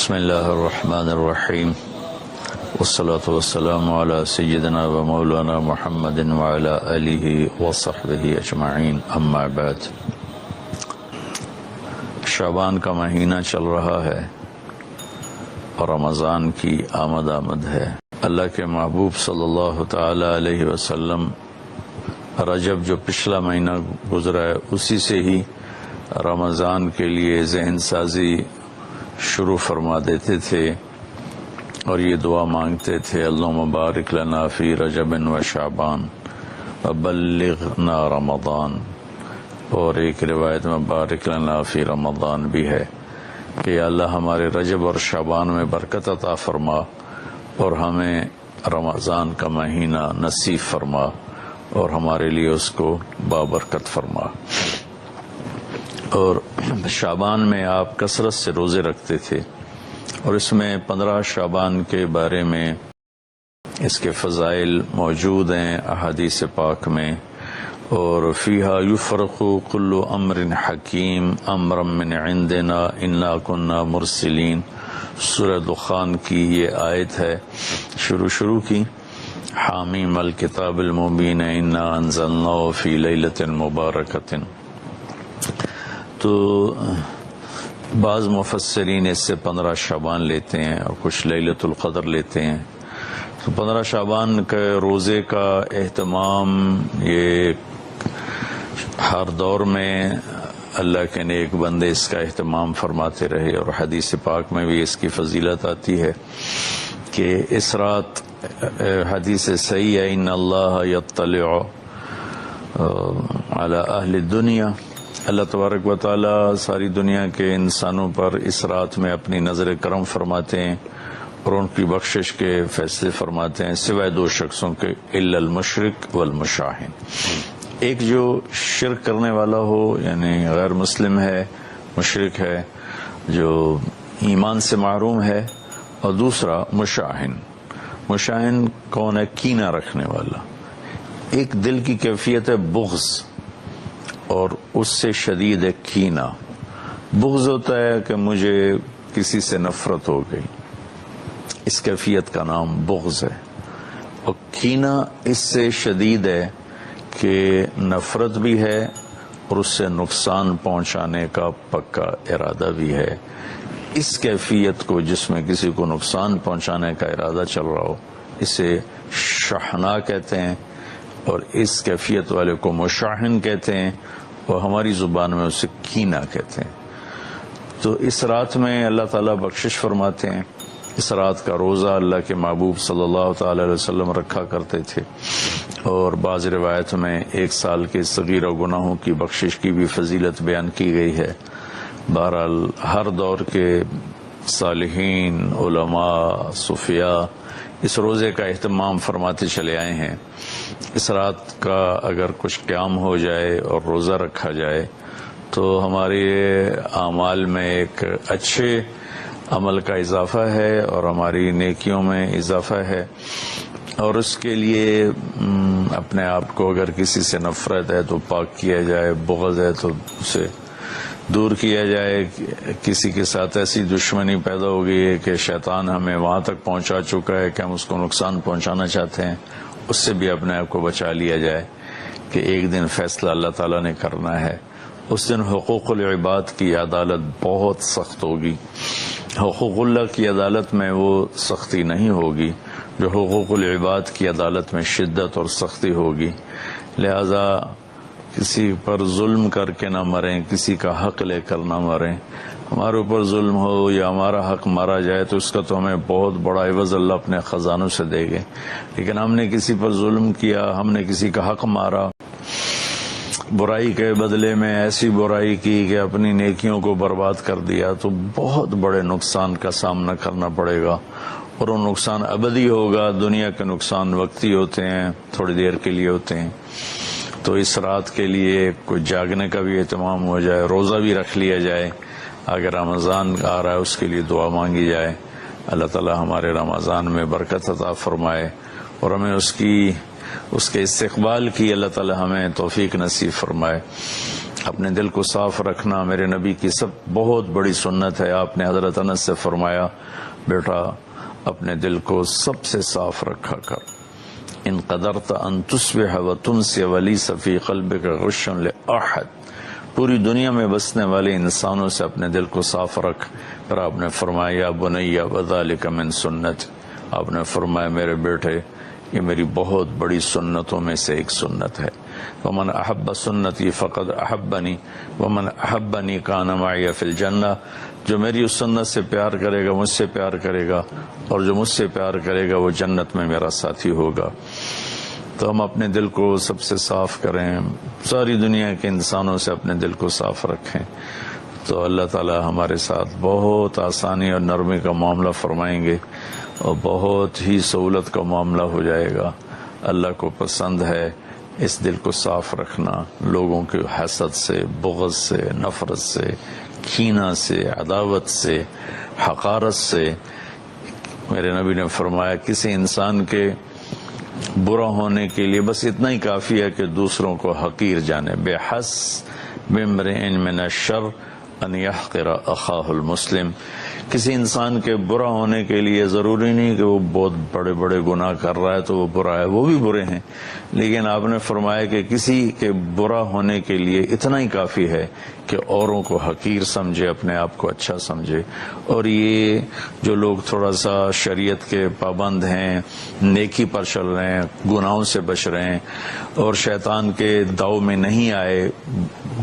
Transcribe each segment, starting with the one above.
بسم اللہ الرحمن الرحیم والصلاة والسلام علی سیدنا و مولانا محمد وعلی آلہ وصحبہ اجمعین، اما بعد۔ شعبان کا مہینہ چل رہا ہے اور رمضان کی آمد ہے۔ اللہ کے محبوب صلی اللہ تعالی علیہ وسلم رجب جو پچھلا مہینہ گزرا ہے اسی سے ہی رمضان کے لیے ذہن سازی شروع فرما دیتے تھے اور یہ دعا مانگتے تھے، اللہم بارک لنا فی رجب و شعبان وبلغنا رمضان، اور ایک روایت میں بارک لنا فی رمضان بھی ہے کہ اللہ ہمارے رجب اور شعبان میں برکت عطا فرما اور ہمیں رمضان کا مہینہ نصیب فرما اور ہمارے لیے اس کو بابرکت فرما۔ اور شعبان میں آپ کثرت سے روزے رکھتے تھے اور اس میں 15 شعبان کے بارے میں اس کے فضائل موجود ہیں احادیث پاک میں، اور فیہا یفرق کل امر حکیم امرا من عندنا انا کنا مرسلین، سورہ دخان کی یہ آیت ہے شروع کی، حامیم الکتاب المبین انا انزلناہ فی لیلۃ مبارکۃ۔ تو بعض مفسرین اس سے 15 شعبان لیتے ہیں اور کچھ لیلۃ القدر لیتے ہیں۔ تو 15 شعبان کے روزے کا اہتمام یہ ہر دور میں اللہ کے نیک بندے اس کا اہتمام فرماتے رہے، اور حدیث پاک میں بھی اس کی فضیلت آتی ہے کہ اس رات حدیث صحیح ہے، ان اللہ یطلع علی اہل الدنیا، اللہ تبارک و تعالی ساری دنیا کے انسانوں پر اس رات میں اپنی نظر کرم فرماتے ہیں اور ان کی بخشش کے فیصلے فرماتے ہیں، سوائے 2 شخصوں کے، الا المشرک والمشاہن۔ ایک جو شرک کرنے والا ہو، یعنی غیر مسلم ہے، مشرک ہے، جو ایمان سے محروم ہے، اور دوسرا مشاہن۔ مشاہن کون ہے؟ کینہ رکھنے والا۔ ایک دل کی کیفیت ہے بغض، اور اس سے شدید ہے کینہ۔ بغض ہوتا ہے کہ مجھے کسی سے نفرت ہو گئی، اس کیفیت کا نام بغض ہے، اور کینہ اس سے شدید ہے کہ نفرت بھی ہے اور اس سے نقصان پہنچانے کا پکا ارادہ بھی ہے۔ اس کیفیت کو، جس میں کسی کو نقصان پہنچانے کا ارادہ چل رہا ہو، اسے شحناء کہتے ہیں، اور اس کیفیت والے کو مشاہن کہتے ہیں، اور ہماری زبان میں اسے کینہ کہتے ہیں۔ تو اس رات میں اللہ تعالیٰ بخشش فرماتے ہیں۔ اس رات کا روزہ اللہ کے محبوب صلی اللہ تعالی علیہ وسلم رکھا کرتے تھے، اور بعض روایت میں 1 سال کے صغیرہ گناہوں کی بخشش کی بھی فضیلت بیان کی گئی ہے۔ بہرحال ہر دور کے صالحین، علماء، صوفیاء اس روزے کا اہتمام فرماتے چلے آئے ہیں۔ اس رات کا اگر کچھ قیام ہو جائے اور روزہ رکھا جائے تو ہمارے اعمال میں ایک اچھے عمل کا اضافہ ہے اور ہماری نیکیوں میں اضافہ ہے، اور اس کے لیے اپنے آپ کو اگر کسی سے نفرت ہے تو پاک کیا جائے، بغض ہے تو اسے دور کیا جائے، کسی کے ساتھ ایسی دشمنی پیدا ہو گئی ہے کہ شیطان ہمیں وہاں تک پہنچا چکا ہے کہ ہم اس کو نقصان پہنچانا چاہتے ہیں، اس سے بھی اپنے آپ کو بچا لیا جائے کہ ایک دن فیصلہ اللہ تعالیٰ نے کرنا ہے۔ اس دن حقوق العباد کی عدالت بہت سخت ہوگی۔ حقوق اللہ کی عدالت میں وہ سختی نہیں ہوگی جو حقوق العباد کی عدالت میں شدت اور سختی ہوگی، لہذا کسی پر ظلم کر کے نہ مریں، کسی کا حق لے کر نہ مریں۔ ہمارے اوپر ظلم ہو یا ہمارا حق مارا جائے تو اس کا تو ہمیں بہت بڑا عوض اللہ اپنے خزانوں سے دے گے، لیکن ہم نے کسی پر ظلم کیا، ہم نے کسی کا حق مارا، برائی کے بدلے میں ایسی برائی کی کہ اپنی نیکیوں کو برباد کر دیا، تو بہت بڑے نقصان کا سامنا کرنا پڑے گا، اور وہ نقصان ابدی ہوگا۔ دنیا کے نقصان وقتی ہوتے ہیں، تھوڑی دیر کے لیے ہوتے ہیں۔ تو اس رات کے لیے کچھ جاگنے کا بھی اہتمام ہو جائے، روزہ بھی رکھ لیا جائے، اگر رمضان آ رہا ہے اس کے لیے دعا مانگی جائے، اللہ تعالی ہمارے رمضان میں برکت عطا فرمائے اور ہمیں اس کے استقبال کی اللہ تعالی ہمیں توفیق نصیب فرمائے۔ اپنے دل کو صاف رکھنا میرے نبی کی بہت بڑی سنت ہے. آپ نے حضرت انس سے فرمایا بیٹا اپنے دل کو سب سے صاف رکھا کر. ان قدرت ان تصبح وتمسی وليس في قلبك غش لأحد. پوری دنیا میں بسنے والے انسانوں سے اپنے دل کو صاف رکھ. پھر آپ نے فرمایا بنی وذلك من سنت. آپ نے فرمایا میرے بیٹے یہ میری بہت بڑی سنتوں میں سے ایک سنت ہے. ومن احب سنتی فقد احبنی ومن احبنی کان معی فی الجنہ. جو میری اس سنت سے پیار کرے گا مجھ سے پیار کرے گا، اور جو مجھ سے پیار کرے گا وہ جنت میں میرا ساتھی ہوگا. تو ہم اپنے دل کو سب سے صاف کریں، ساری دنیا کے انسانوں سے اپنے دل کو صاف رکھیں، تو اللہ تعالی ہمارے ساتھ بہت آسانی اور نرمی کا معاملہ فرمائیں گے اور بہت ہی سہولت کا معاملہ ہو جائے گا. اللہ کو پسند ہے اس دل کو صاف رکھنا، لوگوں کے حسد سے، بغض سے، نفرت سے، کینہ سے، عداوت سے، حقارت سے. میرے نبی نے فرمایا کسی انسان کے برا ہونے کے لیے بس اتنا ہی کافی ہے کہ دوسروں کو حقیر جانے. بحسب امرئ من الشر ان يحقر اخاہ المسلم. کسی انسان کے برا ہونے کے لیے ضروری نہیں کہ وہ بہت بڑے بڑے گناہ کر رہا ہے تو وہ برا ہے، وہ بھی برے ہیں، لیکن آپ نے فرمایا کہ کسی کے برا ہونے کے لیے اتنا ہی کافی ہے کہ اوروں کو حقیر سمجھے، اپنے آپ کو اچھا سمجھے. اور یہ جو لوگ تھوڑا سا شریعت کے پابند ہیں، نیکی پر چل رہے ہیں، گناہوں سے بچ رہے ہیں اور شیطان کے داؤ میں نہیں آئے،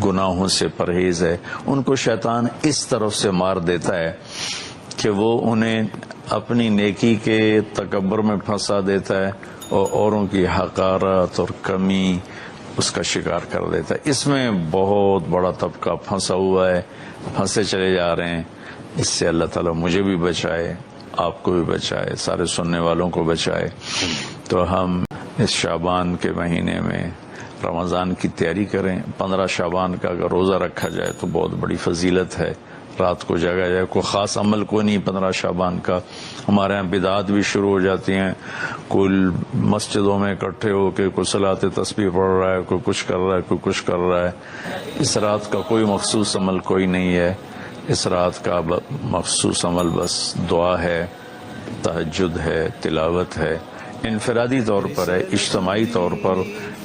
گناہوں سے پرہیز ہے، ان کو شیطان اس طرف سے مار دیتا ہے کہ وہ انہیں اپنی نیکی کے تکبر میں پھنسا دیتا ہے اور اوروں کی حقارت اور کمی اس کا شکار کر دیتا ہے. اس میں بہت بڑا طبقہ پھنسا ہوا ہے، پھنسے چلے جا رہے ہیں. اس سے اللہ تعالیٰ مجھے بھی بچائے، آپ کو بھی بچائے، سارے سننے والوں کو بچائے. تو ہم اس شعبان کے مہینے میں رمضان کی تیاری کریں. 15 شعبان کا اگر روزہ رکھا جائے تو بہت بڑی فضیلت ہے. رات کو جاگا جائے، کوئی خاص عمل کوئی نہیں 15 شعبان کا. ہمارے ہاں بدعات بھی شروع ہو جاتی ہیں، کوئی مسجدوں میں اکٹھے ہو کے کوئی صلاۃ تسبیح پڑھ رہا ہے، کوئی کچھ کر رہا ہے، کوئی کچھ کر رہا ہے. اس رات کا کوئی مخصوص عمل کوئی نہیں ہے. اس رات کا مخصوص عمل بس دعا ہے، تہجد ہے، تلاوت ہے. انفرادی طور پر ہے، اجتماعی طور پر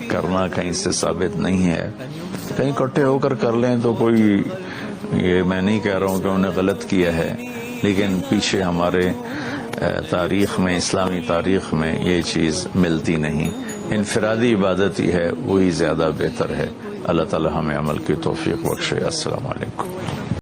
کرنا کہیں سے ثابت نہیں ہے. کہیں اکٹھے ہو کر کر لیں تو کوئی، یہ میں نہیں کہہ رہا ہوں کہ انہیں غلط کیا ہے، لیکن پیچھے ہمارے تاریخ میں، اسلامی تاریخ میں یہ چیز ملتی نہیں. انفرادی عبادت ہی ہے، وہی زیادہ بہتر ہے. اللہ تعالی ہمیں عمل کی توفیق بخشے. السلام علیکم.